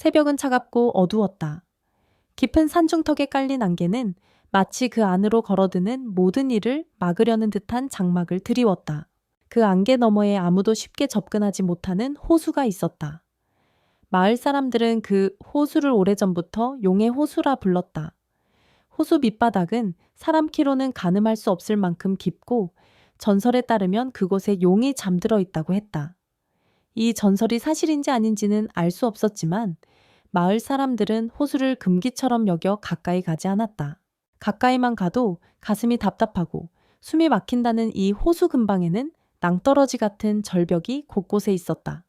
새벽은 차갑고 어두웠다. 깊은 산중턱에 깔린 안개는 마치 그 안으로 걸어드는 모든 일을 막으려는 듯한 장막을 드리웠다. 그 안개 너머에 아무도 쉽게 접근하지 못하는 호수가 있었다. 마을 사람들은 그 호수를 오래전부터 용의 호수라 불렀다. 호수 밑바닥은 사람 키로는 가늠할 수 없을 만큼 깊고 전설에 따르면 그곳에 용이 잠들어 있다고 했다. 이 전설이 사실인지 아닌지는 알 수 없었지만 마을 사람들은 호수를 금기처럼 여겨 가까이 가지 않았다. 가까이만 가도 가슴이 답답하고 숨이 막힌다는 이 호수 근방에는 낭떠러지 같은 절벽이 곳곳에 있었다.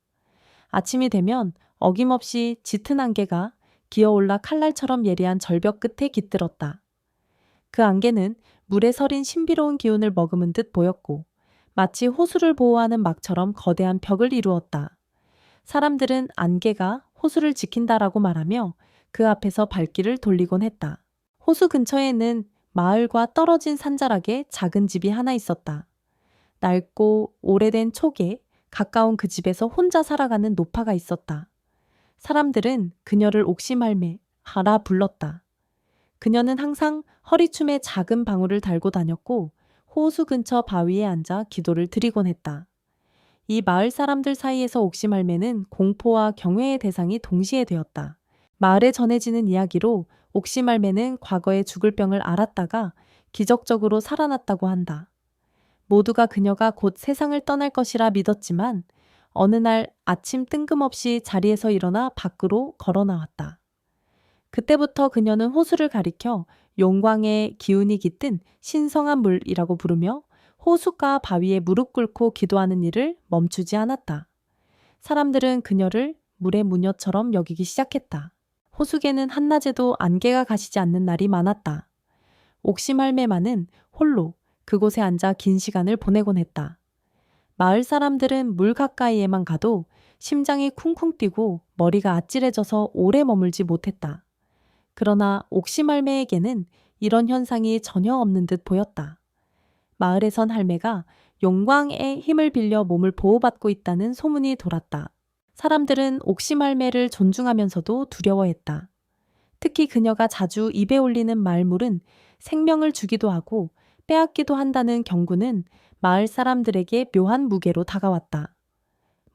아침이 되면 어김없이 짙은 안개가 기어올라 칼날처럼 예리한 절벽 끝에 깃들었다. 그 안개는 물에 서린 신비로운 기운을 머금은 듯 보였고 마치 호수를 보호하는 막처럼 거대한 벽을 이루었다. 사람들은 안개가 호수를 지킨다라고 말하며 그 앞에서 발길을 돌리곤 했다. 호수 근처에는 마을과 떨어진 산자락에 작은 집이 하나 있었다. 낡고 오래된 촉에 가까운 그 집에서 혼자 살아가는 노파가 있었다. 사람들은 그녀를 옥시말매 하라 불렀다. 그녀는 항상 허리춤에 작은 방울을 달고 다녔고 호수 근처 바위에 앉아 기도를 드리곤 했다. 이 마을 사람들 사이에서 옥시말매는 공포와 경외의 대상이 동시에 되었다. 마을에 전해지는 이야기로 옥시말매는 과거에 죽을 병을 앓았다가 기적적으로 살아났다고 한다. 모두가 그녀가 곧 세상을 떠날 것이라 믿었지만 어느 날 아침 뜬금없이 자리에서 일어나 밖으로 걸어 나왔다. 그때부터 그녀는 호수를 가리켜 용광의 기운이 깃든 신성한 물이라고 부르며 호숫가 바위에 무릎 꿇고 기도하는 일을 멈추지 않았다. 사람들은 그녀를 물의 무녀처럼 여기기 시작했다. 호수계는 한낮에도 안개가 가시지 않는 날이 많았다. 옥시말매만은 홀로 그곳에 앉아 긴 시간을 보내곤 했다. 마을 사람들은 물 가까이에만 가도 심장이 쿵쿵 뛰고 머리가 아찔해져서 오래 머물지 못했다. 그러나 옥시말매에게는 이런 현상이 전혀 없는 듯 보였다. 마을에선 할매가 용광의 힘을 빌려 몸을 보호받고 있다는 소문이 돌았다. 사람들은 옥시말매를 존중하면서도 두려워했다. 특히 그녀가 자주 입에 올리는 말물은 생명을 주기도 하고 빼앗기도 한다는 경고는 마을 사람들에게 묘한 무게로 다가왔다.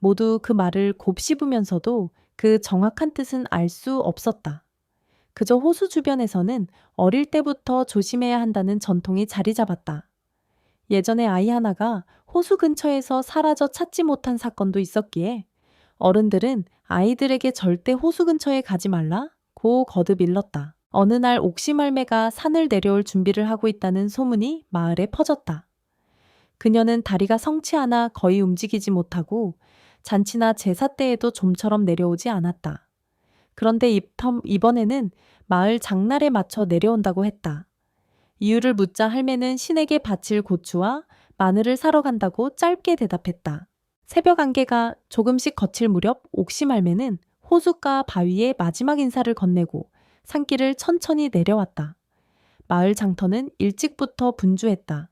모두 그 말을 곱씹으면서도 그 정확한 뜻은 알 수 없었다. 그저 호수 주변에서는 어릴 때부터 조심해야 한다는 전통이 자리 잡았다. 예전에 아이 하나가 호수 근처에서 사라져 찾지 못한 사건도 있었기에 어른들은 아이들에게 절대 호수 근처에 가지 말라고 거듭 일렀다. 어느 날 옥시말매가 산을 내려올 준비를 하고 있다는 소문이 마을에 퍼졌다. 그녀는 다리가 성치 않아 거의 움직이지 못하고 잔치나 제사 때에도 좀처럼 내려오지 않았다. 그런데 이번에는 마을 장날에 맞춰 내려온다고 했다. 이유를 묻자 할매는 신에게 바칠 고추와 마늘을 사러 간다고 짧게 대답했다. 새벽 안개가 조금씩 거칠 무렵 옥시말매는 호숫가 바위에 마지막 인사를 건네고 산길을 천천히 내려왔다. 마을 장터는 일찍부터 분주했다.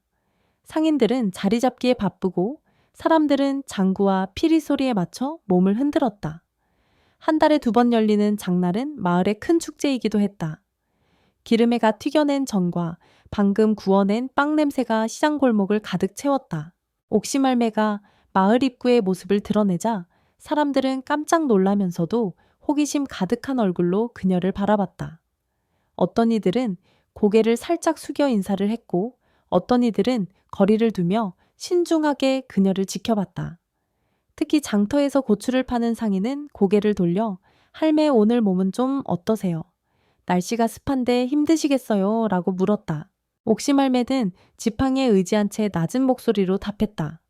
상인들은 자리 잡기에 바쁘고 사람들은 장구와 피리 소리에 맞춰 몸을 흔들었다. 한 달에 2번 열리는 장날은 마을의 큰 축제이기도 했다. 기름에가 튀겨낸 전과 방금 구워낸 빵 냄새가 시장 골목을 가득 채웠다. 옥시말매가 마을 입구의 모습을 드러내자 사람들은 깜짝 놀라면서도 호기심 가득한 얼굴로 그녀를 바라봤다. 어떤 이들은 고개를 살짝 숙여 인사를 했고 어떤 이들은 거리를 두며 신중하게 그녀를 지켜봤다. 특히 장터에서 고추를 파는 상인은 고개를 돌려 할매 오늘 몸은 좀 어떠세요? 날씨가 습한데 힘드시겠어요? 라고 물었다. 옥시말매는 지팡이에 의지한 채 낮은 목소리로 답했다.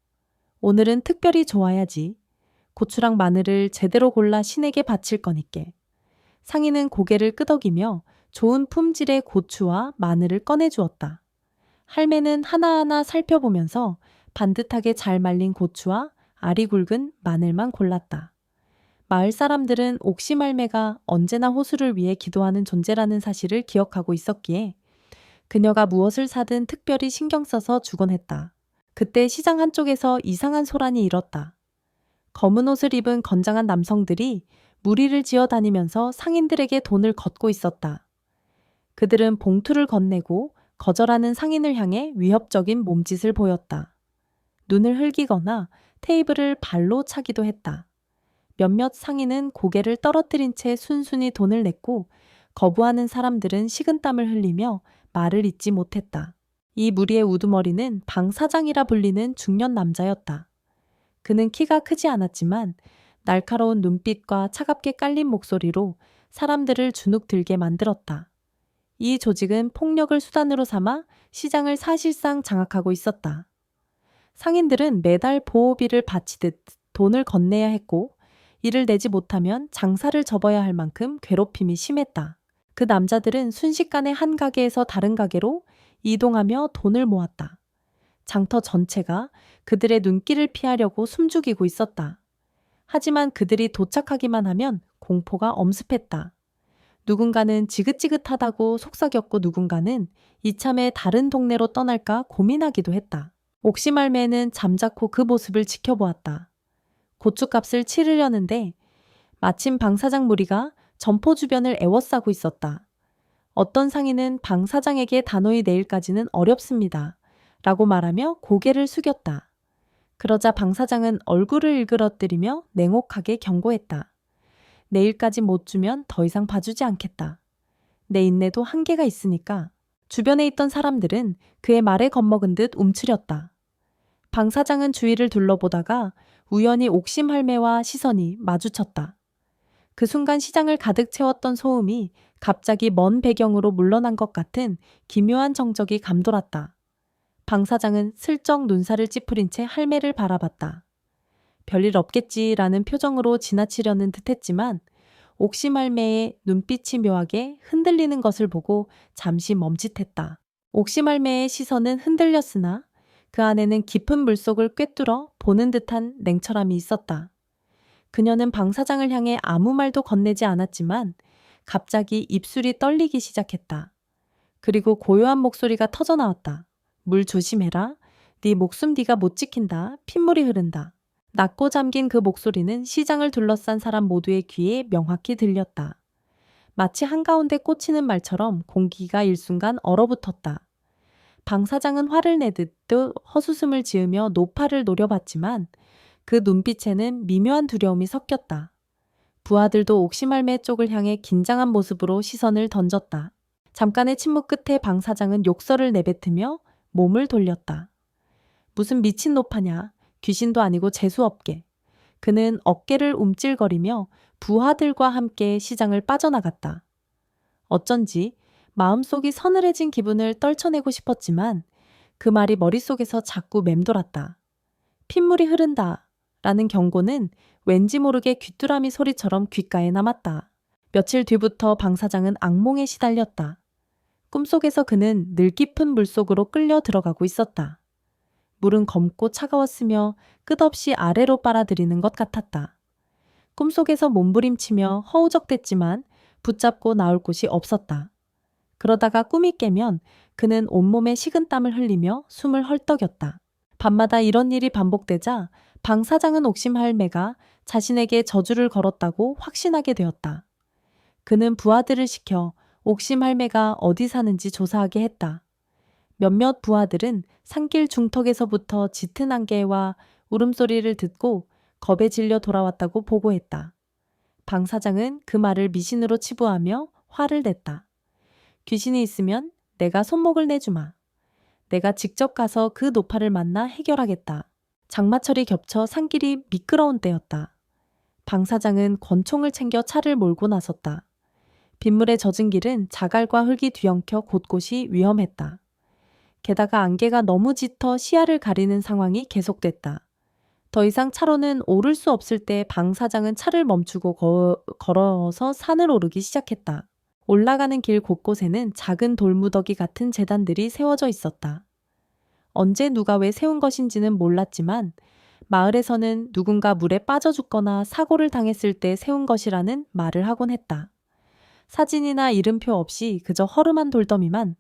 오늘은 특별히 좋아야지. 고추랑 마늘을 제대로 골라 신에게 바칠 거니께. 상인은 고개를 끄덕이며 좋은 품질의 고추와 마늘을 꺼내주었다. 할매는 하나하나 살펴보면서 반듯하게 잘 말린 고추와 알이 굵은 마늘만 골랐다. 마을 사람들은 옥시말매가 언제나 호수를 위해 기도하는 존재라는 사실을 기억하고 있었기에 그녀가 무엇을 사든 특별히 신경 써서 주곤 했다. 그때 시장 한쪽에서 이상한 소란이 일었다. 검은 옷을 입은 건장한 남성들이 무리를 지어 다니면서 상인들에게 돈을 걷고 있었다. 그들은 봉투를 건네고 거절하는 상인을 향해 위협적인 몸짓을 보였다. 눈을 흘기거나 테이블을 발로 차기도 했다. 몇몇 상인은 고개를 떨어뜨린 채 순순히 돈을 냈고 거부하는 사람들은 식은땀을 흘리며 말을 잇지 못했다. 이 무리의 우두머리는 방 사장이라 불리는 중년 남자였다. 그는 키가 크지 않았지만 날카로운 눈빛과 차갑게 깔린 목소리로 사람들을 주눅들게 만들었다. 이 조직은 폭력을 수단으로 삼아 시장을 사실상 장악하고 있었다. 상인들은 매달 보호비를 바치듯 돈을 건네야 했고 이를 내지 못하면 장사를 접어야 할 만큼 괴롭힘이 심했다. 그 남자들은 순식간에 한 가게에서 다른 가게로 이동하며 돈을 모았다. 장터 전체가 그들의 눈길을 피하려고 숨죽이고 있었다. 하지만 그들이 도착하기만 하면 공포가 엄습했다. 누군가는 지긋지긋하다고 속삭였고 누군가는 이참에 다른 동네로 떠날까 고민하기도 했다. 옥시말매는 잠자코 그 모습을 지켜보았다. 고춧값을 치르려는데 마침 방 사장 무리가 점포 주변을 에워싸고 있었다. 어떤 상인은 방 사장에게 단호히 내일까지는 어렵습니다. 라고 말하며 고개를 숙였다. 그러자 방 사장은 얼굴을 일그러뜨리며 냉혹하게 경고했다. 내일까지 못 주면 더 이상 봐주지 않겠다. 내 인내도 한계가 있으니까. 주변에 있던 사람들은 그의 말에 겁먹은 듯 움츠렸다. 방 사장은 주위를 둘러보다가 우연히 옥심 할매와 시선이 마주쳤다. 그 순간 시장을 가득 채웠던 소음이 갑자기 먼 배경으로 물러난 것 같은 기묘한 정적이 감돌았다. 방 사장은 슬쩍 눈살을 찌푸린 채 할매를 바라봤다. 별일 없겠지라는 표정으로 지나치려는 듯했지만 옥심 할매의 눈빛이 묘하게 흔들리는 것을 보고 잠시 멈칫했다. 옥심 할매의 시선은 흔들렸으나 그 안에는 깊은 물속을 꿰뚫어 보는 듯한 냉철함이 있었다. 그녀는 방 사장을 향해 아무 말도 건네지 않았지만 갑자기 입술이 떨리기 시작했다. 그리고 고요한 목소리가 터져나왔다. 물 조심해라. 네 목숨 네가 못 지킨다. 핏물이 흐른다. 낮고 잠긴 그 목소리는 시장을 둘러싼 사람 모두의 귀에 명확히 들렸다. 마치 한가운데 꽂히는 말처럼 공기가 일순간 얼어붙었다. 방 사장은 화를 내듯 헛웃음을 지으며 노파를 노려봤지만 그 눈빛에는 미묘한 두려움이 섞였다. 부하들도 옥시말매 쪽을 향해 긴장한 모습으로 시선을 던졌다. 잠깐의 침묵 끝에 방 사장은 욕설을 내뱉으며 몸을 돌렸다. 무슨 미친 노파냐. 귀신도 아니고 재수없게. 그는 어깨를 움찔거리며 부하들과 함께 시장을 빠져나갔다. 어쩐지 마음속이 서늘해진 기분을 떨쳐내고 싶었지만 그 말이 머릿속에서 자꾸 맴돌았다. 핏물이 흐른다 라는 경고는 왠지 모르게 귀뚜라미 소리처럼 귓가에 남았다. 며칠 뒤부터 방 사장은 악몽에 시달렸다. 꿈속에서 그는 늘 깊은 물속으로 끌려 들어가고 있었다. 물은 검고 차가웠으며 끝없이 아래로 빨아들이는 것 같았다. 꿈속에서 몸부림치며 허우적댔지만 붙잡고 나올 곳이 없었다. 그러다가 꿈이 깨면 그는 온몸에 식은땀을 흘리며 숨을 헐떡였다. 밤마다 이런 일이 반복되자 방 사장은 옥심 할매가 자신에게 저주를 걸었다고 확신하게 되었다. 그는 부하들을 시켜 옥심 할매가 어디 사는지 조사하게 했다. 몇몇 부하들은 산길 중턱에서부터 짙은 안개와 울음소리를 듣고 겁에 질려 돌아왔다고 보고했다. 방 사장은 그 말을 미신으로 치부하며 화를 냈다. 귀신이 있으면 내가 손목을 내주마. 내가 직접 가서 그 노파를 만나 해결하겠다. 장마철이 겹쳐 산길이 미끄러운 때였다. 방 사장은 권총을 챙겨 차를 몰고 나섰다. 빗물에 젖은 길은 자갈과 흙이 뒤엉켜 곳곳이 위험했다. 게다가 안개가 너무 짙어 시야를 가리는 상황이 계속됐다. 더 이상 차로는 오를 수 없을 때 방 사장은 차를 멈추고 걸어서 산을 오르기 시작했다. 올라가는 길 곳곳에는 작은 돌무더기 같은 제단들이 세워져 있었다. 언제 누가 왜 세운 것인지는 몰랐지만 마을에서는 누군가 물에 빠져 죽거나 사고를 당했을 때 세운 것이라는 말을 하곤 했다. 사진이나 이름표 없이 그저 허름한 돌더미만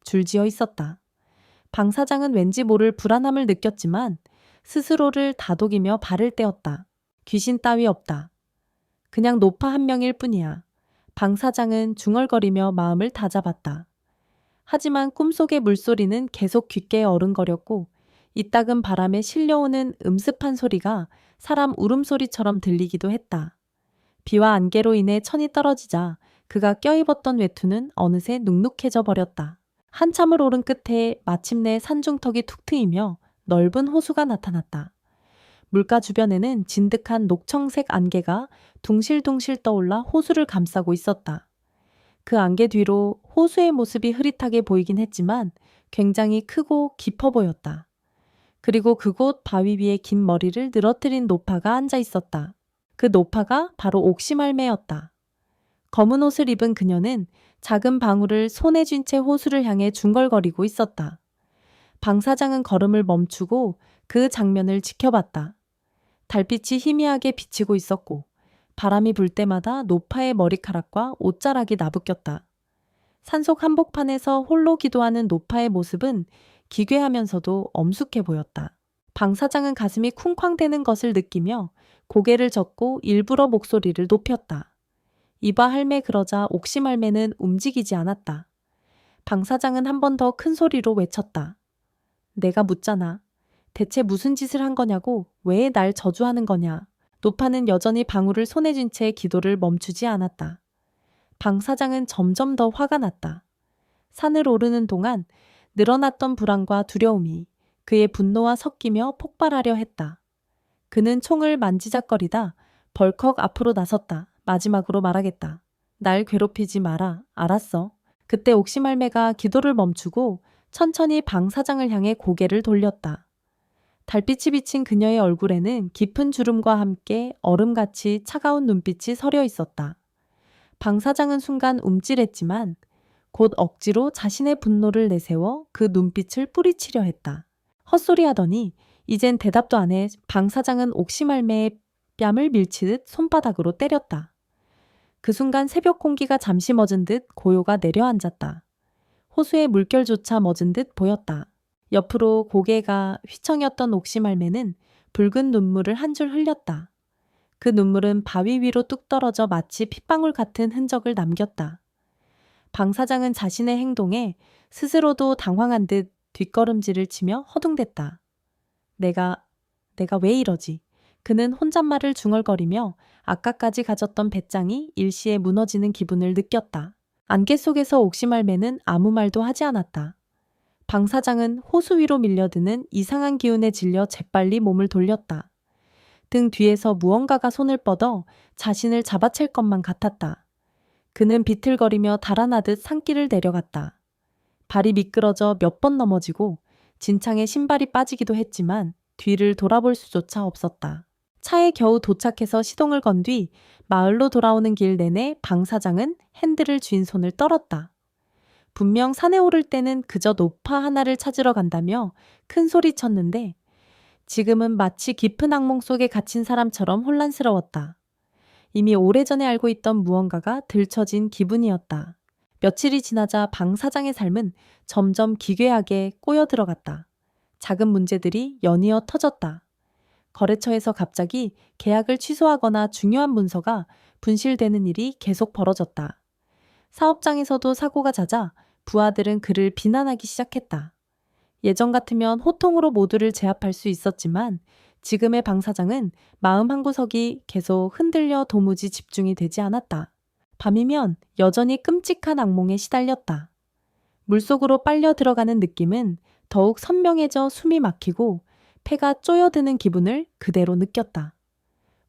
줄지어 있었다. 방 사장은 왠지 모를 불안함을 느꼈지만 스스로를 다독이며 발을 떼었다. 귀신 따위 없다. 그냥 노파 한 명일 뿐이야. 방 사장은 중얼거리며 마음을 다잡았다. 하지만 꿈속의 물소리는 계속 귓가에 어른거렸고 이따금 바람에 실려오는 음습한 소리가 사람 울음소리처럼 들리기도 했다. 비와 안개로 인해 천이 떨어지자 그가 껴입었던 외투는 어느새 눅눅해져 버렸다. 한참을 오른 끝에 마침내 산중턱이 툭 트이며 넓은 호수가 나타났다. 물가 주변에는 진득한 녹청색 안개가 둥실둥실 떠올라 호수를 감싸고 있었다. 그 안개 뒤로 호수의 모습이 흐릿하게 보이긴 했지만 굉장히 크고 깊어 보였다. 그리고 그곳 바위 위에 긴 머리를 늘어뜨린 노파가 앉아 있었다. 그 노파가 바로 옥시말매였다. 검은 옷을 입은 그녀는 작은 방울을 손에 쥔 채 호수를 향해 중걸거리고 있었다. 방 사장은 걸음을 멈추고 그 장면을 지켜봤다. 달빛이 희미하게 비치고 있었고 바람이 불 때마다 노파의 머리카락과 옷자락이 나부꼈다. 산속 한복판에서 홀로 기도하는 노파의 모습은 기괴하면서도 엄숙해 보였다. 방 사장은 가슴이 쿵쾅대는 것을 느끼며 고개를 젓고 일부러 목소리를 높였다. 이봐 할매 그러자 옥시말매는 움직이지 않았다. 방 사장은 한 번 더 큰 소리로 외쳤다. 내가 묻잖아. 대체 무슨 짓을 한 거냐고 왜 날 저주하는 거냐. 노파는 여전히 방울을 손에 쥔 채 기도를 멈추지 않았다. 방 사장은 점점 더 화가 났다. 산을 오르는 동안 늘어났던 불안과 두려움이 그의 분노와 섞이며 폭발하려 했다. 그는 총을 만지작거리다 벌컥 앞으로 나섰다. 마지막으로 말하겠다. 날 괴롭히지 마라. 알았어. 그때 옥시말매가 기도를 멈추고 천천히 방 사장을 향해 고개를 돌렸다. 달빛이 비친 그녀의 얼굴에는 깊은 주름과 함께 얼음같이 차가운 눈빛이 서려 있었다. 방 사장은 순간 움찔했지만 곧 억지로 자신의 분노를 내세워 그 눈빛을 뿌리치려 했다. 헛소리하더니 이젠 대답도 안 해 방 사장은 옥시말매의 뺨을 밀치듯 손바닥으로 때렸다. 그 순간 새벽 공기가 잠시 멎은 듯 고요가 내려앉았다. 호수의 물결조차 멎은 듯 보였다. 옆으로 고개가 휘청였던 옥시말매는 붉은 눈물을 한 줄 흘렸다. 그 눈물은 바위 위로 뚝 떨어져 마치 핏방울 같은 흔적을 남겼다. 방 사장은 자신의 행동에 스스로도 당황한 듯 뒷걸음질을 치며 허둥댔다. 내가 왜 이러지? 그는 혼잣말을 중얼거리며 아까까지 가졌던 배짱이 일시에 무너지는 기분을 느꼈다. 안개 속에서 옥시말매는 아무 말도 하지 않았다. 방 사장은 호수 위로 밀려드는 이상한 기운에 질려 재빨리 몸을 돌렸다. 등 뒤에서 무언가가 손을 뻗어 자신을 잡아챌 것만 같았다. 그는 비틀거리며 달아나듯 산길을 내려갔다. 발이 미끄러져 몇 번 넘어지고 진창에 신발이 빠지기도 했지만 뒤를 돌아볼 수조차 없었다. 차에 겨우 도착해서 시동을 건 뒤 마을로 돌아오는 길 내내 방 사장은 핸들을 쥔 손을 떨었다. 분명 산에 오를 때는 그저 노파 하나를 찾으러 간다며 큰 소리 쳤는데 지금은 마치 깊은 악몽 속에 갇힌 사람처럼 혼란스러웠다. 이미 오래전에 알고 있던 무언가가 들춰진 기분이었다. 며칠이 지나자 방 사장의 삶은 점점 기괴하게 꼬여 들어갔다. 작은 문제들이 연이어 터졌다. 거래처에서 갑자기 계약을 취소하거나 중요한 문서가 분실되는 일이 계속 벌어졌다. 사업장에서도 사고가 잦아 부하들은 그를 비난하기 시작했다. 예전 같으면 호통으로 모두를 제압할 수 있었지만 지금의 방 사장은 마음 한구석이 계속 흔들려 도무지 집중이 되지 않았다. 밤이면 여전히 끔찍한 악몽에 시달렸다. 물속으로 빨려 들어가는 느낌은 더욱 선명해져 숨이 막히고 폐가 쪼여드는 기분을 그대로 느꼈다.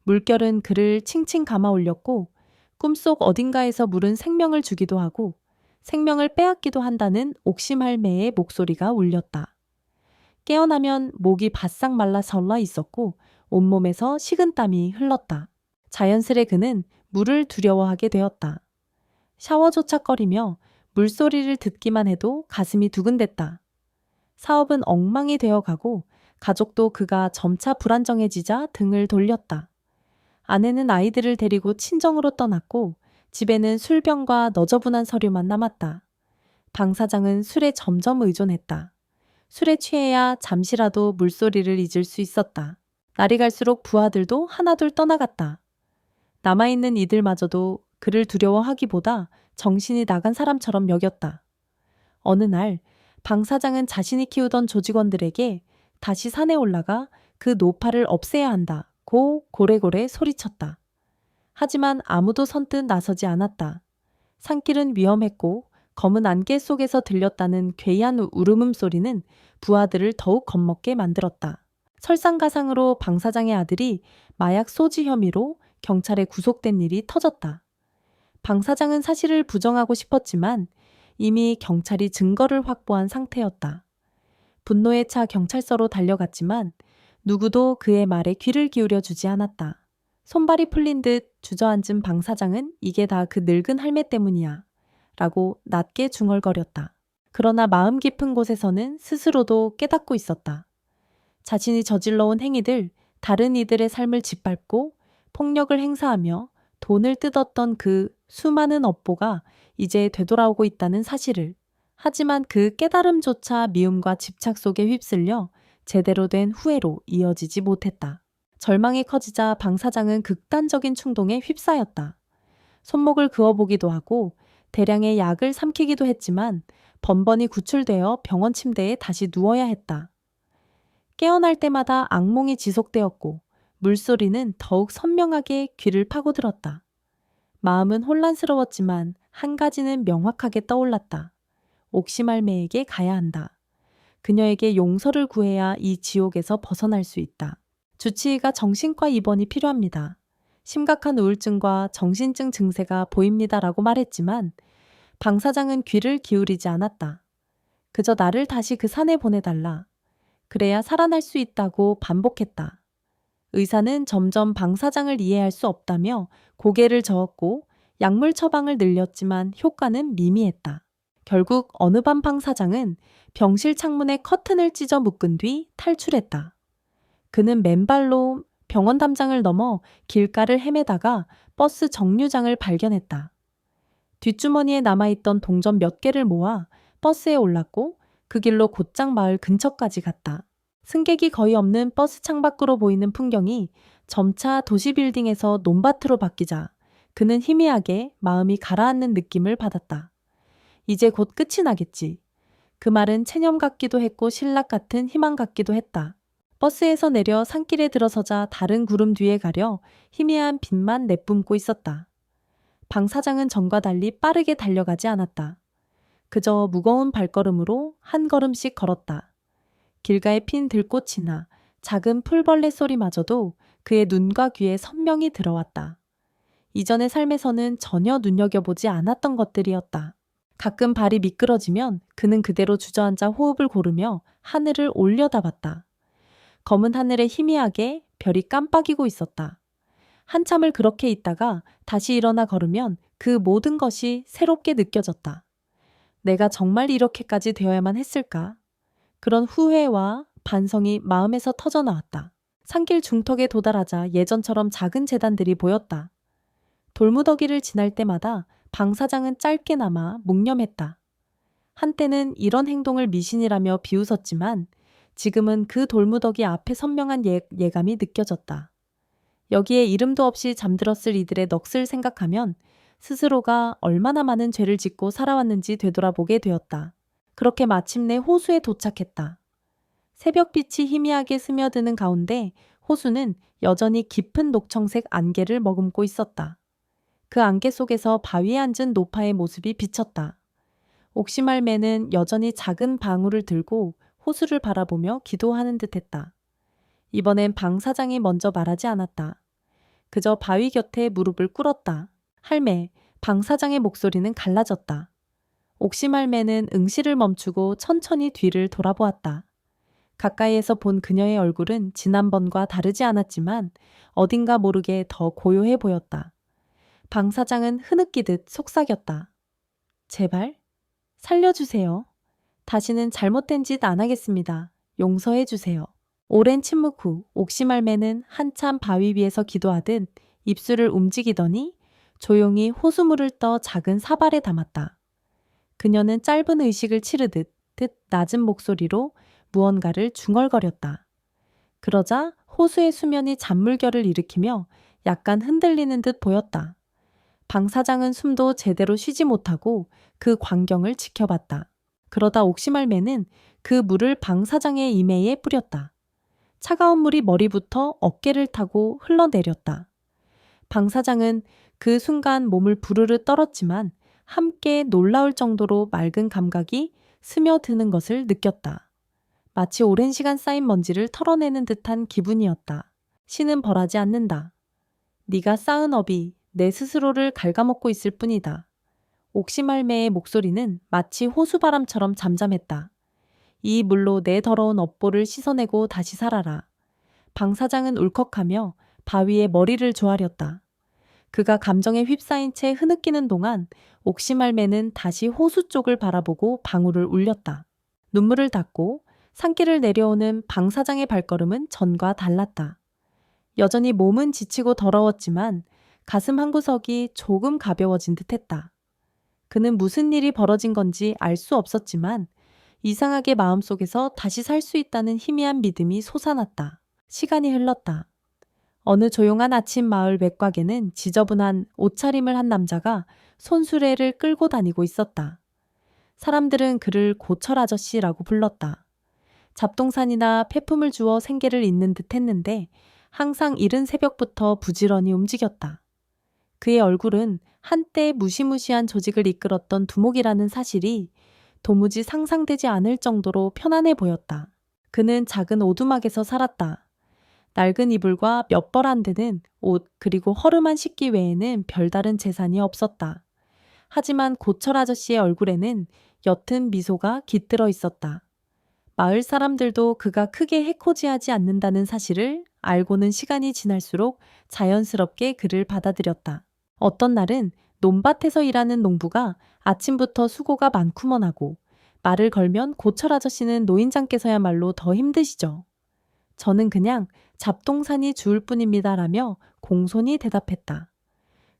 물결은 그를 칭칭 감아 올렸고 꿈속 어딘가에서 물은 생명을 주기도 하고 생명을 빼앗기도 한다는 옥시말매의 목소리가 울렸다. 깨어나면 목이 바싹 말라 설라 있었고 온몸에서 식은땀이 흘렀다. 자연스레 그는 물을 두려워하게 되었다. 샤워조차거리며 물소리를 듣기만 해도 가슴이 두근댔다. 사업은 엉망이 되어가고 가족도 그가 점차 불안정해지자 등을 돌렸다. 아내는 아이들을 데리고 친정으로 떠났고 집에는 술병과 너저분한 서류만 남았다. 방 사장은 술에 점점 의존했다. 술에 취해야 잠시라도 물소리를 잊을 수 있었다. 날이 갈수록 부하들도 하나둘 떠나갔다. 남아있는 이들마저도 그를 두려워하기보다 정신이 나간 사람처럼 여겼다. 어느 날 방 사장은 자신이 키우던 조직원들에게 다시 산에 올라가 그 노파를 없애야 한다고 고래고래 소리쳤다. 하지만 아무도 선뜻 나서지 않았다. 산길은 위험했고 검은 안개 속에서 들렸다는 괴이한 울음음 소리는 부하들을 더욱 겁먹게 만들었다. 설상가상으로 방 사장의 아들이 마약 소지 혐의로 경찰에 구속된 일이 터졌다. 방 사장은 사실을 부정하고 싶었지만 이미 경찰이 증거를 확보한 상태였다. 분노에 차 경찰서로 달려갔지만 누구도 그의 말에 귀를 기울여 주지 않았다. 손발이 풀린 듯 주저앉은 방 사장은 이게 다 그 늙은 할매 때문이야 라고 낮게 중얼거렸다. 그러나 마음 깊은 곳에서는 스스로도 깨닫고 있었다. 자신이 저질러온 행위들, 다른 이들의 삶을 짓밟고 폭력을 행사하며 돈을 뜯었던 그 수많은 업보가 이제 되돌아오고 있다는 사실을. 하지만 그 깨달음조차 미움과 집착 속에 휩쓸려 제대로 된 후회로 이어지지 못했다. 절망이 커지자 방 사장은 극단적인 충동에 휩싸였다. 손목을 그어보기도 하고 대량의 약을 삼키기도 했지만 번번이 구출되어 병원 침대에 다시 누워야 했다. 깨어날 때마다 악몽이 지속되었고 물소리는 더욱 선명하게 귀를 파고들었다. 마음은 혼란스러웠지만 한 가지는 명확하게 떠올랐다. 옥시말매에게 가야 한다. 그녀에게 용서를 구해야 이 지옥에서 벗어날 수 있다. 주치의가 정신과 입원이 필요합니다. 심각한 우울증과 정신증 증세가 보입니다라고 말했지만 방 사장은 귀를 기울이지 않았다. 그저 나를 다시 그 산에 보내달라. 그래야 살아날 수 있다고 반복했다. 의사는 점점 방 사장을 이해할 수 없다며 고개를 저었고 약물 처방을 늘렸지만 효과는 미미했다. 결국 어느 밤 방 사장은 병실 창문에 커튼을 찢어 묶은 뒤 탈출했다. 그는 맨발로 병원 담장을 넘어 길가를 헤매다가 버스 정류장을 발견했다. 뒷주머니에 남아있던 동전 몇 개를 모아 버스에 올랐고 그 길로 곧장 마을 근처까지 갔다. 승객이 거의 없는 버스 창밖으로 보이는 풍경이 점차 도시 빌딩에서 논밭으로 바뀌자 그는 희미하게 마음이 가라앉는 느낌을 받았다. 이제 곧 끝이 나겠지. 그 말은 체념 같기도 했고 신락 같은 희망 같기도 했다. 버스에서 내려 산길에 들어서자 다른 구름 뒤에 가려 희미한 빛만 내뿜고 있었다. 방 사장은 전과 달리 빠르게 달려가지 않았다. 그저 무거운 발걸음으로 한 걸음씩 걸었다. 길가에 핀 들꽃이나 작은 풀벌레 소리마저도 그의 눈과 귀에 선명히 들어왔다. 이전의 삶에서는 전혀 눈여겨보지 않았던 것들이었다. 가끔 발이 미끄러지면 그는 그대로 주저앉아 호흡을 고르며 하늘을 올려다봤다. 검은 하늘에 희미하게 별이 깜빡이고 있었다. 한참을 그렇게 있다가 다시 일어나 걸으면 그 모든 것이 새롭게 느껴졌다. 내가 정말 이렇게까지 되어야만 했을까? 그런 후회와 반성이 마음에서 터져나왔다. 산길 중턱에 도달하자 예전처럼 작은 재단들이 보였다. 돌무더기를 지날 때마다 방 사장은 짧게나마 묵념했다. 한때는 이런 행동을 미신이라며 비웃었지만 지금은 그 돌무더기 앞에 선명한 예감이 느껴졌다. 여기에 이름도 없이 잠들었을 이들의 넋을 생각하면 스스로가 얼마나 많은 죄를 짓고 살아왔는지 되돌아보게 되었다. 그렇게 마침내 호수에 도착했다. 새벽빛이 희미하게 스며드는 가운데 호수는 여전히 깊은 녹청색 안개를 머금고 있었다. 그 안개 속에서 바위에 앉은 노파의 모습이 비쳤다. 옥시말매는 여전히 작은 방울을 들고 호수를 바라보며 기도하는 듯했다. 이번엔 방 사장이 먼저 말하지 않았다. 그저 바위 곁에 무릎을 꿇었다. 할매, 방 사장의 목소리는 갈라졌다. 옥시말매는 응시를 멈추고 천천히 뒤를 돌아보았다. 가까이에서 본 그녀의 얼굴은 지난번과 다르지 않았지만 어딘가 모르게 더 고요해 보였다. 방 사장은 흐느끼듯 속삭였다. 제발 살려주세요. 다시는 잘못된 짓 안 하겠습니다. 용서해 주세요. 오랜 침묵 후 옥시말매는 한참 바위 위에서 기도하듯 입술을 움직이더니 조용히 호수물을 떠 작은 사발에 담았다. 그녀는 짧은 의식을 치르듯 낮은 목소리로 무언가를 중얼거렸다. 그러자 호수의 수면이 잔물결을 일으키며 약간 흔들리는 듯 보였다. 방 사장은 숨도 제대로 쉬지 못하고 그 광경을 지켜봤다. 그러다 옥시말매는 그 물을 방 사장의 이마에 뿌렸다. 차가운 물이 머리부터 어깨를 타고 흘러내렸다. 방 사장은 그 순간 몸을 부르르 떨었지만 함께 놀라울 정도로 맑은 감각이 스며드는 것을 느꼈다. 마치 오랜 시간 쌓인 먼지를 털어내는 듯한 기분이었다. 신은 벌하지 않는다. 네가 쌓은 업이 내 스스로를 갉아먹고 있을 뿐이다. 옥시말매의 목소리는 마치 호수바람처럼 잠잠했다. 이 물로 내 더러운 업보를 씻어내고 다시 살아라. 방 사장은 울컥하며 바위에 머리를 조아렸다. 그가 감정에 휩싸인 채 흐느끼는 동안 옥시말매는 다시 호수 쪽을 바라보고 방울을 울렸다. 눈물을 닦고 산길을 내려오는 방 사장의 발걸음은 전과 달랐다. 여전히 몸은 지치고 더러웠지만 가슴 한구석이 조금 가벼워진 듯했다. 그는 무슨 일이 벌어진 건지 알 수 없었지만 이상하게 마음속에서 다시 살 수 있다는 희미한 믿음이 솟아났다. 시간이 흘렀다. 어느 조용한 아침 마을 외곽에는 지저분한 옷차림을 한 남자가 손수레를 끌고 다니고 있었다. 사람들은 그를 고철 아저씨라고 불렀다. 잡동산이나 폐품을 주워 생계를 잇는 듯 했는데 항상 이른 새벽부터 부지런히 움직였다. 그의 얼굴은 한때 무시무시한 조직을 이끌었던 두목이라는 사실이 도무지 상상되지 않을 정도로 편안해 보였다. 그는 작은 오두막에서 살았다. 낡은 이불과 몇 벌 안 되는 옷 그리고 허름한 식기 외에는 별다른 재산이 없었다. 하지만 고철 아저씨의 얼굴에는 옅은 미소가 깃들어 있었다. 마을 사람들도 그가 크게 해코지하지 않는다는 사실을 알고는 시간이 지날수록 자연스럽게 그를 받아들였다. 어떤 날은 논밭에서 일하는 농부가 아침부터 수고가 많구먼 하고 말을 걸면 고철 아저씨는 노인장께서야말로 더 힘드시죠. 저는 그냥 잡동산이 주울 뿐입니다라며 공손히 대답했다.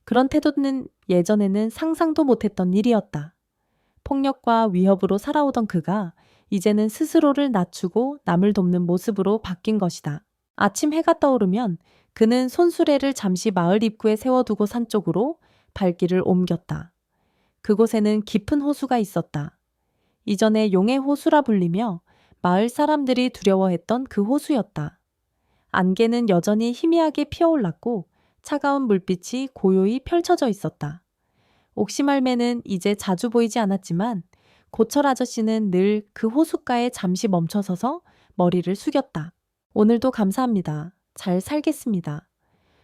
그런 태도는 예전에는 상상도 못했던 일이었다. 폭력과 위협으로 살아오던 그가 이제는 스스로를 낮추고 남을 돕는 모습으로 바뀐 것이다. 아침 해가 떠오르면 그는 손수레를 잠시 마을 입구에 세워두고 산 쪽으로 발길을 옮겼다. 그곳에는 깊은 호수가 있었다. 이전에 용의 호수라 불리며 마을 사람들이 두려워했던 그 호수였다. 안개는 여전히 희미하게 피어올랐고 차가운 물빛이 고요히 펼쳐져 있었다. 옥시말매는 이제 자주 보이지 않았지만 고철 아저씨는 늘 그 호숫가에 잠시 멈춰서서 머리를 숙였다. 오늘도 감사합니다. 잘 살겠습니다.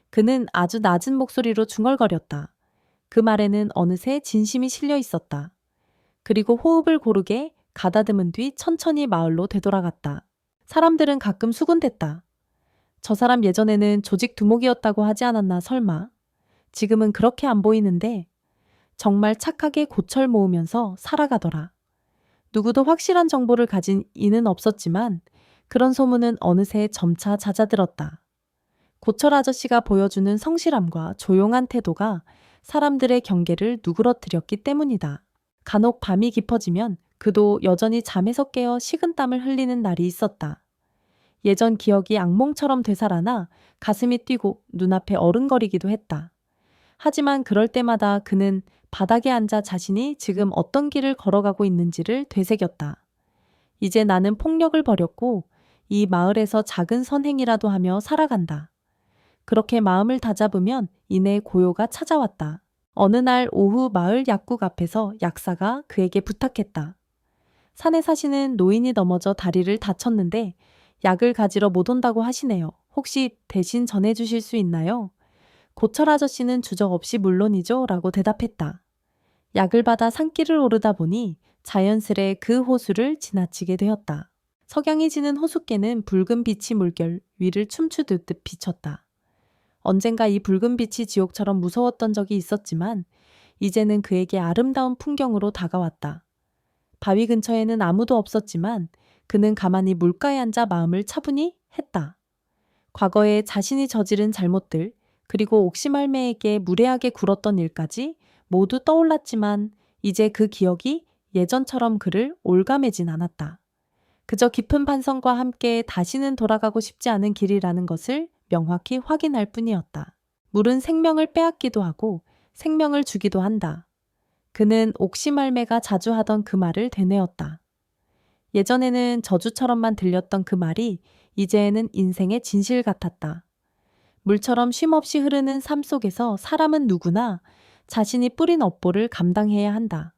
그는 아주 낮은 목소리로 중얼거렸다. 그 말에는 어느새 진심이 실려 있었다. 그리고 호흡을 고르게 가다듬은 뒤 천천히 마을로 되돌아갔다. 사람들은 가끔 수군댔다. 저 사람 예전에는 조직 두목이었다고 하지 않았나 설마. 지금은 그렇게 안 보이는데 정말 착하게 고철 모으면서 살아가더라. 누구도 확실한 정보를 가진 이는 없었지만 그런 소문은 어느새 점차 잦아들었다. 고철 아저씨가 보여주는 성실함과 조용한 태도가 사람들의 경계를 누그러뜨렸기 때문이다. 간혹 밤이 깊어지면 그도 여전히 잠에서 깨어 식은땀을 흘리는 날이 있었다. 예전 기억이 악몽처럼 되살아나 가슴이 뛰고 눈앞에 어른거리기도 했다. 하지만 그럴 때마다 그는 바닥에 앉아 자신이 지금 어떤 길을 걸어가고 있는지를 되새겼다. 이제 나는 폭력을 버렸고 이 마을에서 작은 선행이라도 하며 살아간다. 그렇게 마음을 다잡으면 이내 고요가 찾아왔다. 어느 날 오후 마을 약국 앞에서 약사가 그에게 부탁했다. 산에 사시는 노인이 넘어져 다리를 다쳤는데 약을 가지러 못 온다고 하시네요. 혹시 대신 전해주실 수 있나요? 고철 아저씨는 주저없이 물론이죠 라고 대답했다. 약을 받아 산길을 오르다 보니 자연스레 그 호수를 지나치게 되었다. 석양이 지는 호숫가는 붉은 빛이 물결 위를 춤추듯 비쳤다. 언젠가 이 붉은 빛이 지옥처럼 무서웠던 적이 있었지만 이제는 그에게 아름다운 풍경으로 다가왔다. 바위 근처에는 아무도 없었지만 그는 가만히 물가에 앉아 마음을 차분히 했다. 과거에 자신이 저지른 잘못들 그리고 옥시말매에게 무례하게 굴었던 일까지 모두 떠올랐지만 이제 그 기억이 예전처럼 그를 올가매진 않았다. 그저 깊은 반성과 함께 다시는 돌아가고 싶지 않은 길이라는 것을 명확히 확인할 뿐이었다. 물은 생명을 빼앗기도 하고 생명을 주기도 한다. 그는 옥시말매가 자주 하던 그 말을 되뇌었다. 예전에는 저주처럼만 들렸던 그 말이 이제는 인생의 진실 같았다. 물처럼 쉼없이 흐르는 삶 속에서 사람은 누구나 자신이 뿌린 업보를 감당해야 한다.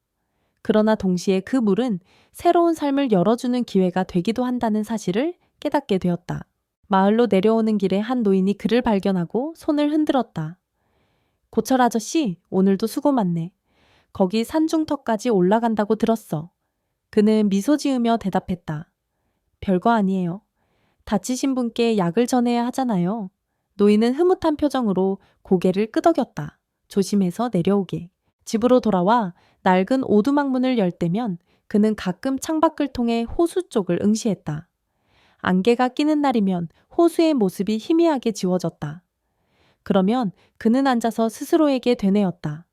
그러나 동시에 그 물은 새로운 삶을 열어주는 기회가 되기도 한다는 사실을 깨닫게 되었다. 마을로 내려오는 길에 한 노인이 그를 발견하고 손을 흔들었다. 고철 아저씨, 오늘도 수고 많네. 거기 산중턱까지 올라간다고 들었어. 그는 미소 지으며 대답했다. 별거 아니에요. 다치신 분께 약을 전해야 하잖아요. 노인은 흐뭇한 표정으로 고개를 끄덕였다. 조심해서 내려오게. 집으로 돌아와 낡은 오두막문을 열 때면 그는 가끔 창밖을 통해 호수 쪽을 응시했다. 안개가 끼는 날이면 호수의 모습이 희미하게 지워졌다. 그러면 그는 앉아서 스스로에게 되뇌었다.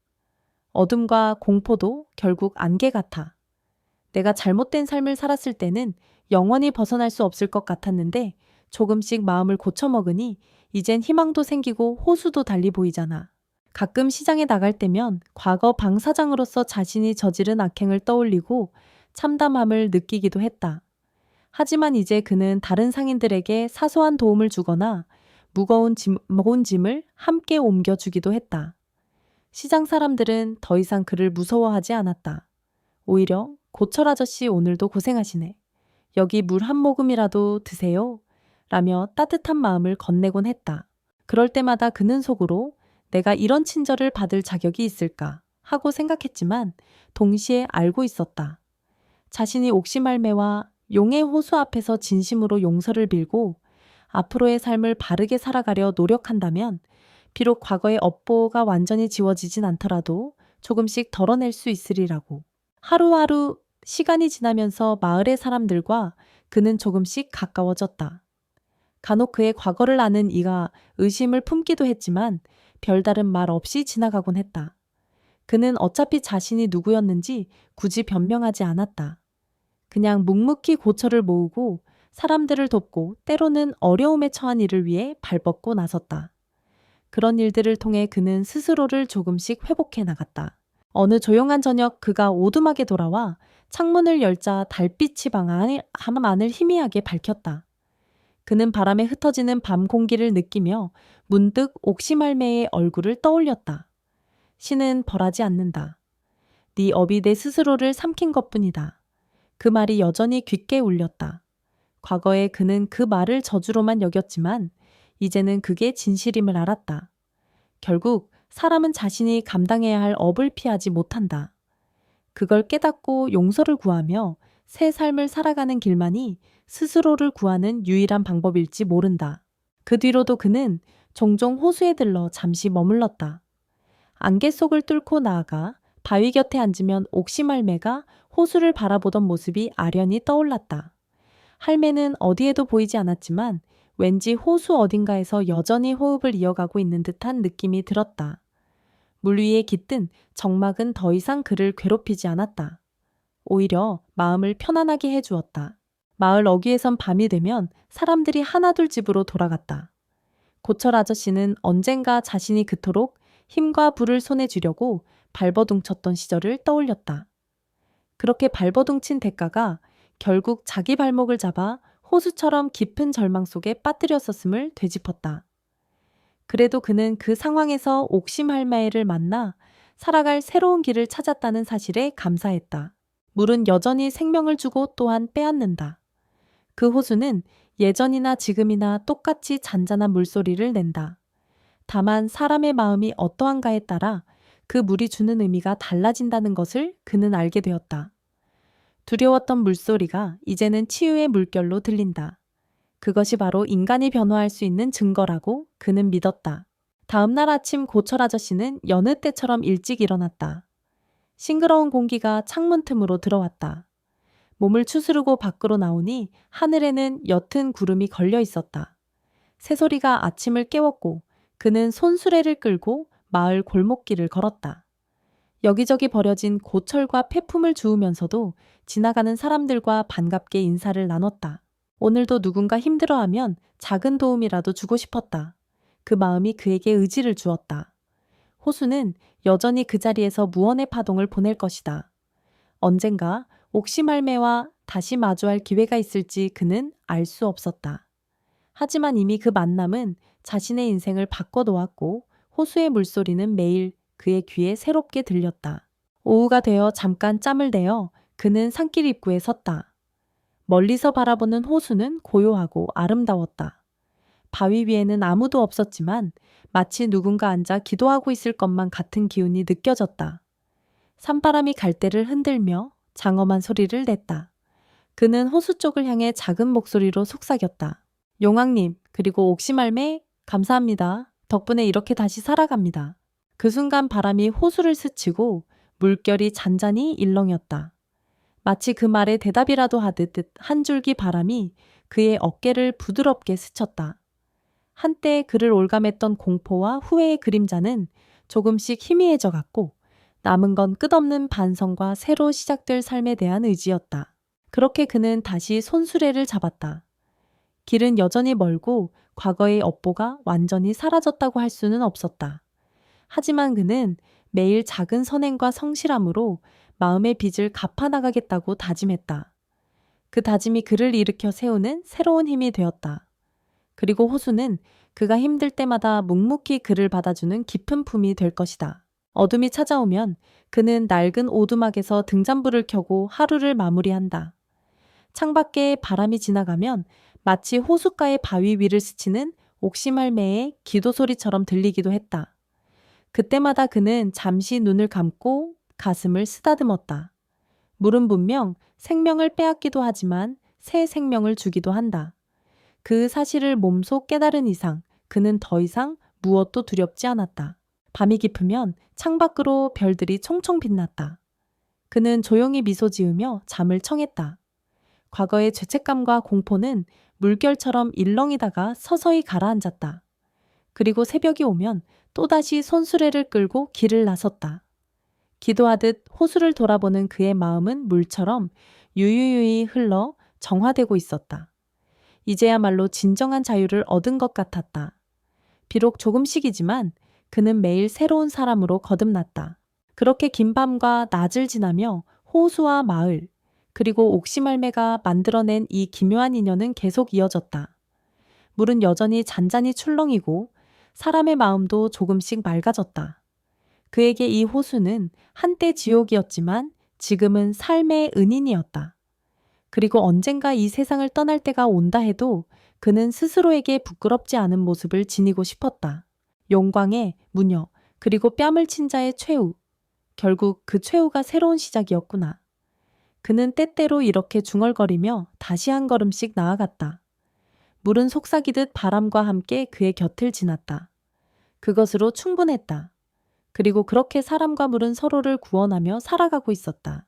어둠과 공포도 결국 안개 같아. 내가 잘못된 삶을 살았을 때는 영원히 벗어날 수 없을 것 같았는데 조금씩 마음을 고쳐먹으니 이젠 희망도 생기고 호수도 달리 보이잖아. 가끔 시장에 나갈 때면 과거 방사장으로서 자신이 저지른 악행을 떠올리고 참담함을 느끼기도 했다. 하지만 이제 그는 다른 상인들에게 사소한 도움을 주거나 무거운 짐을 함께 옮겨주기도 했다. 시장 사람들은 더 이상 그를 무서워하지 않았다. 오히려 고철 아저씨 오늘도 고생하시네. 여기 물 한 모금이라도 드세요. 라며 따뜻한 마음을 건네곤 했다. 그럴 때마다 그는 속으로 내가 이런 친절을 받을 자격이 있을까 하고 생각했지만 동시에 알고 있었다. 자신이 옥시말매와 용의 호수 앞에서 진심으로 용서를 빌고 앞으로의 삶을 바르게 살아가려 노력한다면 비록 과거의 업보가 완전히 지워지진 않더라도 조금씩 덜어낼 수 있으리라고. 하루하루 시간이 지나면서 마을의 사람들과 그는 조금씩 가까워졌다. 간혹 그의 과거를 아는 이가 의심을 품기도 했지만 별다른 말 없이 지나가곤 했다. 그는 어차피 자신이 누구였는지 굳이 변명하지 않았다. 그냥 묵묵히 고철을 모으고 사람들을 돕고 때로는 어려움에 처한 이를 위해 발벗고 나섰다. 그런 일들을 통해 그는 스스로를 조금씩 회복해 나갔다. 어느 조용한 저녁 그가 오두막에 돌아와 창문을 열자 달빛이 방 안을 희미하게 밝혔다. 그는 바람에 흩어지는 밤 공기를 느끼며 문득 옥시말매의 얼굴을 떠올렸다. 신은 벌하지 않는다. 네 업이 내 스스로를 삼킨 것뿐이다. 그 말이 여전히 귓게 울렸다. 과거에 그는 그 말을 저주로만 여겼지만 이제는 그게 진실임을 알았다. 결국 사람은 자신이 감당해야 할 업을 피하지 못한다. 그걸 깨닫고 용서를 구하며 새 삶을 살아가는 길만이 스스로를 구하는 유일한 방법일지 모른다. 그 뒤로도 그는 종종 호수에 들러 잠시 머물렀다. 안개 속을 뚫고 나아가 바위 곁에 앉으면 옥시말매가 호수를 바라보던 모습이 아련히 떠올랐다. 할매는 어디에도 보이지 않았지만 왠지 호수 어딘가에서 여전히 호흡을 이어가고 있는 듯한 느낌이 들었다. 물 위에 깃든 정막은 더 이상 그를 괴롭히지 않았다. 오히려 마음을 편안하게 해주었다. 마을 어귀에선 밤이 되면 사람들이 하나둘 집으로 돌아갔다. 고철 아저씨는 언젠가 자신이 그토록 힘과 불을 손에 쥐려고 발버둥쳤던 시절을 떠올렸다. 그렇게 발버둥친 대가가 결국 자기 발목을 잡아 호수처럼 깊은 절망 속에 빠뜨렸었음을 되짚었다. 그래도 그는 그 상황에서 옥시말매를 만나 살아갈 새로운 길을 찾았다는 사실에 감사했다. 물은 여전히 생명을 주고 또한 빼앗는다. 그 호수는 예전이나 지금이나 똑같이 잔잔한 물소리를 낸다. 다만 사람의 마음이 어떠한가에 따라 그 물이 주는 의미가 달라진다는 것을 그는 알게 되었다. 두려웠던 물소리가 이제는 치유의 물결로 들린다. 그것이 바로 인간이 변화할 수 있는 증거라고 그는 믿었다. 다음 날 아침 고철 아저씨는 여느 때처럼 일찍 일어났다. 싱그러운 공기가 창문 틈으로 들어왔다. 몸을 추스르고 밖으로 나오니 하늘에는 옅은 구름이 걸려 있었다. 새소리가 아침을 깨웠고 그는 손수레를 끌고 마을 골목길을 걸었다. 여기저기 버려진 고철과 폐품을 주우면서도 지나가는 사람들과 반갑게 인사를 나눴다. 오늘도 누군가 힘들어하면 작은 도움이라도 주고 싶었다. 그 마음이 그에게 의지를 주었다. 호수는 여전히 그 자리에서 무언의 파동을 보낼 것이다. 언젠가 옥시말매와 다시 마주할 기회가 있을지 그는 알 수 없었다. 하지만 이미 그 만남은 자신의 인생을 바꿔놓았고 호수의 물소리는 매일 그의 귀에 새롭게 들렸다. 오후가 되어 잠깐 짬을 내어 그는 산길 입구에 섰다. 멀리서 바라보는 호수는 고요하고 아름다웠다. 바위 위에는 아무도 없었지만 마치 누군가 앉아 기도하고 있을 것만 같은 기운이 느껴졌다. 산바람이 갈대를 흔들며 장엄한 소리를 냈다. 그는 호수 쪽을 향해 작은 목소리로 속삭였다. 용왕님, 그리고 옥시말매 감사합니다. 덕분에 이렇게 다시 살아갑니다. 그 순간 바람이 호수를 스치고 물결이 잔잔히 일렁였다. 마치 그 말에 대답이라도 하듯 한 줄기 바람이 그의 어깨를 부드럽게 스쳤다. 한때 그를 올감했던 공포와 후회의 그림자는 조금씩 희미해져 갔고 남은 건 끝없는 반성과 새로 시작될 삶에 대한 의지였다. 그렇게 그는 다시 손수레를 잡았다. 길은 여전히 멀고 과거의 업보가 완전히 사라졌다고 할 수는 없었다. 하지만 그는 매일 작은 선행과 성실함으로 마음의 빚을 갚아나가겠다고 다짐했다. 그 다짐이 그를 일으켜 세우는 새로운 힘이 되었다. 그리고 호수는 그가 힘들 때마다 묵묵히 그를 받아주는 깊은 품이 될 것이다. 어둠이 찾아오면 그는 낡은 오두막에서 등잔불을 켜고 하루를 마무리한다. 창밖에 바람이 지나가면 마치 호숫가의 바위 위를 스치는 옥시말매의 기도 소리처럼 들리기도 했다. 그때마다 그는 잠시 눈을 감고 가슴을 쓰다듬었다. 물은 분명 생명을 빼앗기도 하지만 새 생명을 주기도 한다. 그 사실을 몸소 깨달은 이상 그는 더 이상 무엇도 두렵지 않았다. 밤이 깊으면 창밖으로 별들이 총총 빛났다. 그는 조용히 미소 지으며 잠을 청했다. 과거의 죄책감과 공포는 물결처럼 일렁이다가 서서히 가라앉았다. 그리고 새벽이 오면 또다시 손수레를 끌고 길을 나섰다. 기도하듯 호수를 돌아보는 그의 마음은 물처럼 유유유히 흘러 정화되고 있었다. 이제야말로 진정한 자유를 얻은 것 같았다. 비록 조금씩이지만 그는 매일 새로운 사람으로 거듭났다. 그렇게 긴 밤과 낮을 지나며 호수와 마을, 그리고 옥시말매가 만들어낸 이 기묘한 인연은 계속 이어졌다. 물은 여전히 잔잔히 출렁이고 사람의 마음도 조금씩 맑아졌다. 그에게 이 호수는 한때 지옥이었지만 지금은 삶의 은인이었다. 그리고 언젠가 이 세상을 떠날 때가 온다 해도 그는 스스로에게 부끄럽지 않은 모습을 지니고 싶었다. 용광의 무녀, 그리고 뺨을 친 자의 최후. 결국 그 최후가 새로운 시작이었구나. 그는 때때로 이렇게 중얼거리며 다시 한 걸음씩 나아갔다. 물은 속삭이듯 바람과 함께 그의 곁을 지났다. 그것으로 충분했다. 그리고 그렇게 사람과 물은 서로를 구원하며 살아가고 있었다.